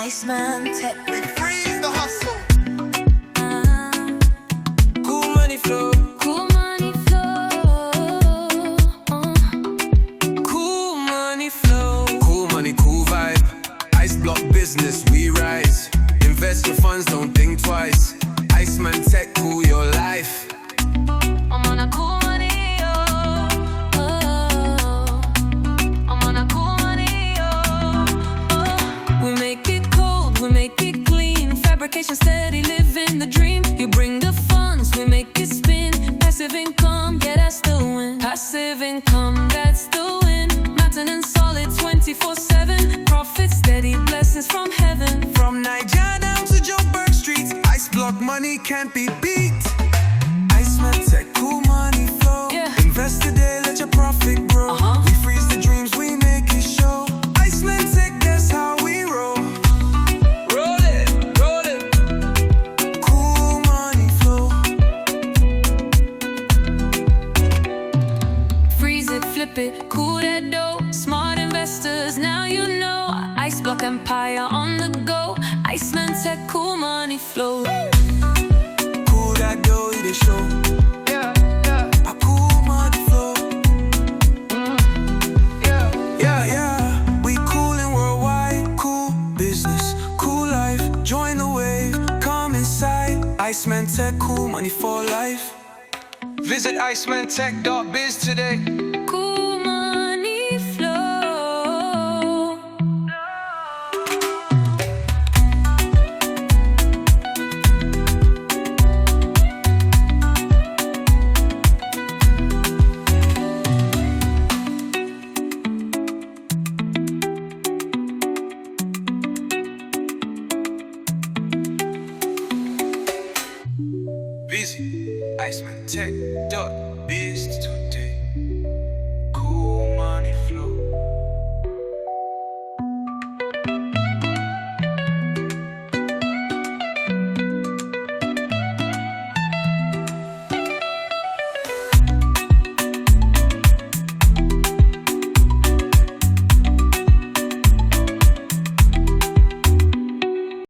Iceman-Tech. We freeze the hustle. Cool money flow. Cool money flow. Cool money flow. Cool money, cool vibe. Ice block business, we rise. Invest your funds, don't think twice. Iceman-Tech, cool your life. I'm on a cool money, oh, oh. I'm on a cool money, oh, oh. We make it cold, we make it clean. Fabrication steady, living the dream. You bring the funds, we make it spin. Passive income, yeah, that's the win. Passive income, that's the win. Mountain and solid 24/7. Profit steady, blessings from heaven. From Nigeria down to Joburg streets, ice block money can't be beat. Iceman-Tech, cool money flow. Yeah. Invest today, let your profit grow. We freeze the dreams, we make it show. Iceman-Tech, that's how we roll. Roll it, roll it. Cool money flow. Freeze it, flip it, cool that dough. Smart investors, now you know. Ice block empire on the go. Iceman-Tech, cool money flow. Cool that dough, they show. Yeah, yeah, A cool money flow. yeah. Yeah, yeah. We coolin' worldwide. Cool business, cool life. Join the wave, come inside. Iceman-Tech, cool money for life. Visit Iceman-Tech.biz today. Cool money flow. Busy. Iceman-Tech.biz.